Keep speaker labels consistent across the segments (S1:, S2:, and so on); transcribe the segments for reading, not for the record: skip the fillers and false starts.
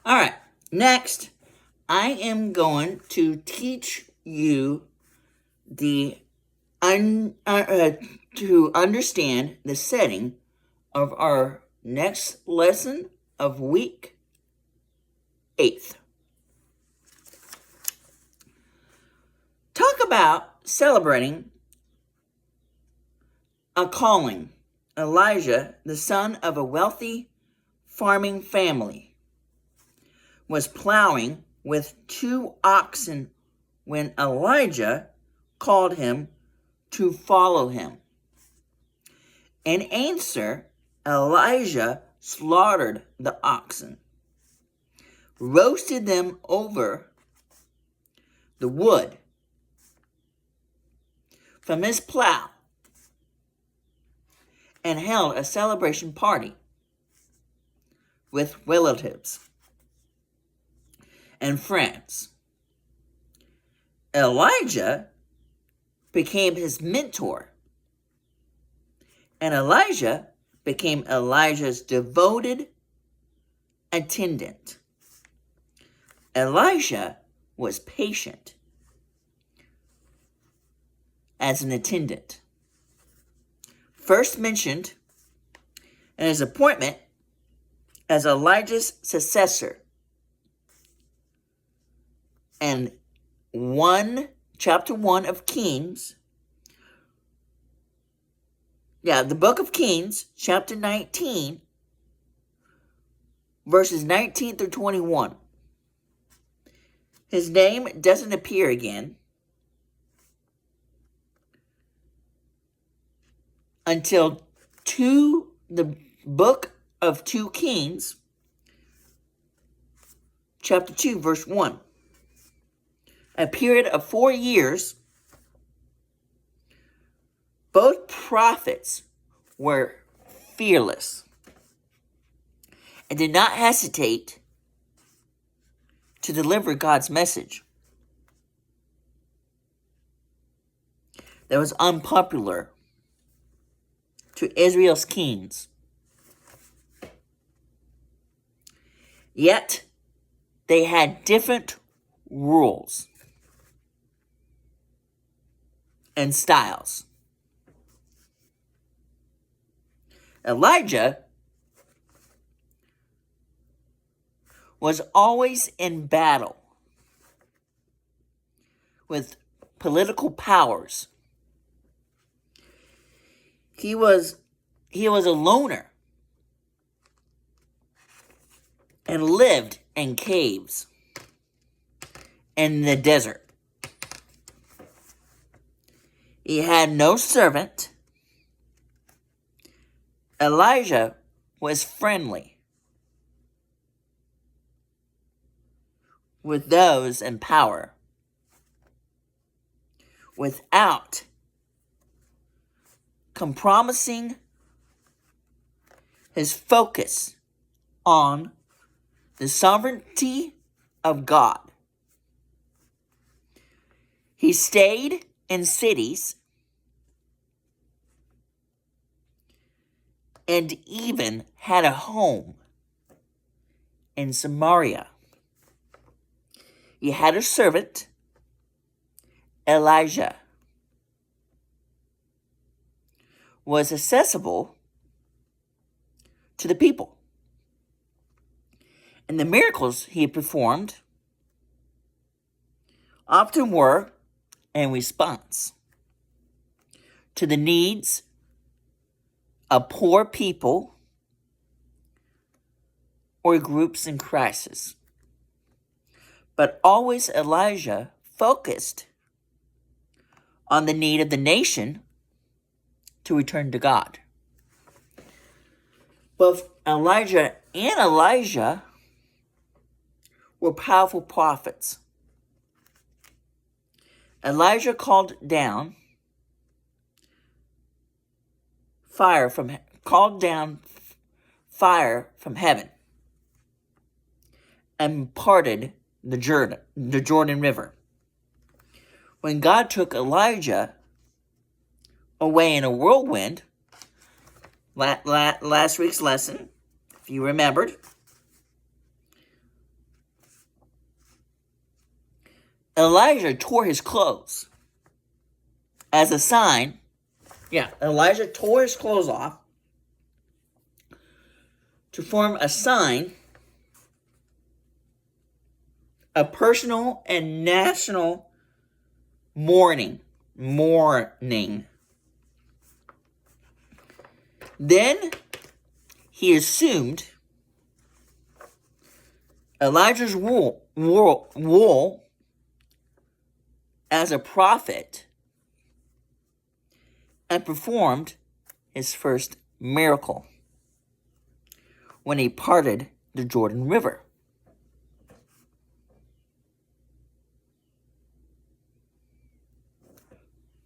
S1: All right, next, I am going to teach you to understand the setting of our next lesson of week 8. Talk about celebrating a calling. Elijah, the son of a wealthy farming family, was plowing with 2 oxen when Elijah called him to follow him. In answer, Elijah slaughtered the oxen, roasted them over the wood from his plow, and held a celebration party with relatives and friends. Elijah became his mentor, and Elijah became Elijah's devoted attendant. Elijah was patient as an attendant. First mentioned in his appointment as Elijah's successor in chapter 1 of Kings. The book of Kings, chapter 19, verses 19 through 21. His name doesn't appear again until the book of 2 Kings, chapter 2, verse 1. A period of 4 years, both prophets were fearless and did not hesitate to deliver God's message that was unpopular to Israel's kings. Yet, they had different rules and styles. Elijah was always in battle with political powers. He was a loner and lived in caves in the desert. He had no servant. Elijah was friendly with those in power without compromising his focus on the sovereignty of God. He stayed in cities and even had a home in Samaria. He had a servant, Elijah, was accessible to the people. And the miracles he performed often were in response to the needs of poor people or groups in crisis. But always Elijah focused on the need of the nation to return to God. Both Elijah and Elijah were powerful prophets. Elijah called down fire from heaven and parted the Jordan River. When God took Elijah away in a whirlwind, last week's lesson, if you remembered, Elijah tore his clothes as a sign. Yeah, Elijah tore his clothes off to form a sign of personal and national mourning. Then he assumed Elijah's wool as a prophet and performed his first miracle when he parted the Jordan River.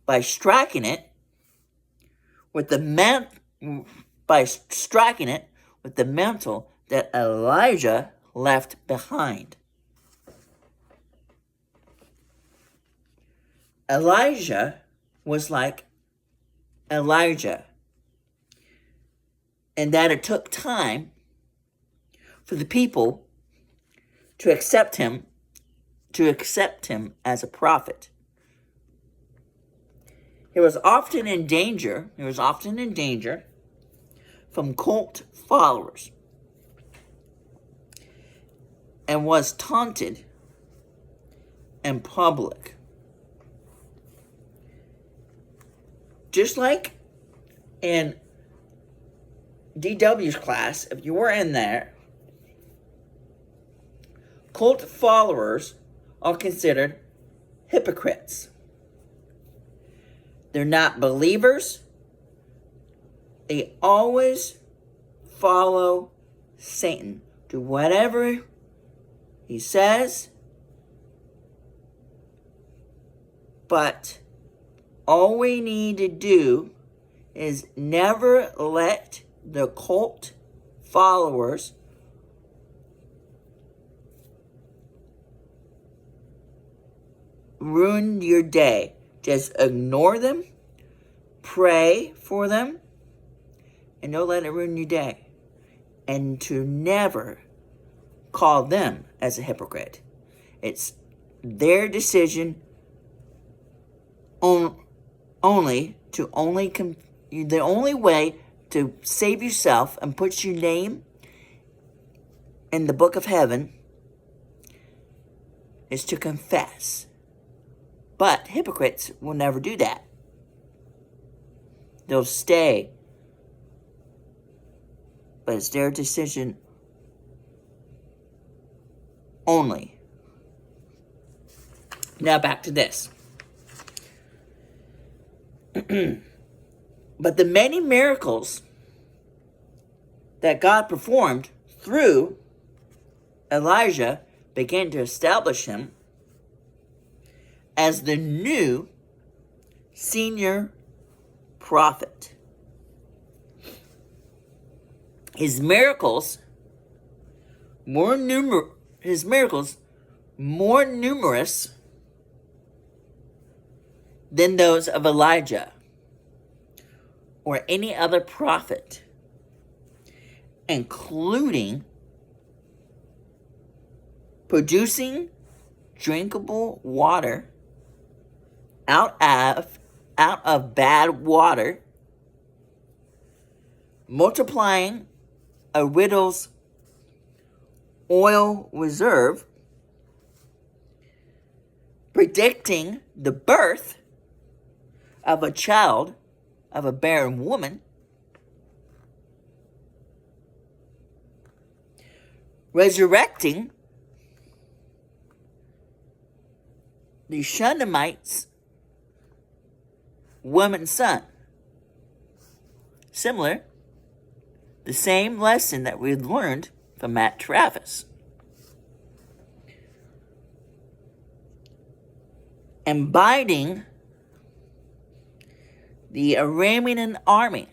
S1: By striking it with the mantle that Elijah left behind. Elijah was like Elijah, and that it took time for the people to accept him as a prophet. He was often in danger from cult followers and was taunted in public. Just like in DW's class, if you were in there, cult followers are considered hypocrites. They're not believers. They always follow Satan. Do whatever he says. But all we need to do is never let the cult followers ruin your day. Just ignore them, pray for them, and don't let it ruin your day. And to never call them as a hypocrite. It's their decision the only way to save yourself and put your name in the book of heaven is to confess. But hypocrites will never do that. They'll stay. But it's their decision only. Now back to this. But the many miracles that God performed through Elijah began to establish him as the new senior prophet. His miracles more numerous than those of Elijah or any other prophet, including producing drinkable water out of bad water, multiplying a widow's oil reserve, predicting the birth of a child of a barren woman, resurrecting the Shunammite's woman's son. Similar, the same lesson that we learned from Matt Travis. And biting the Aramean army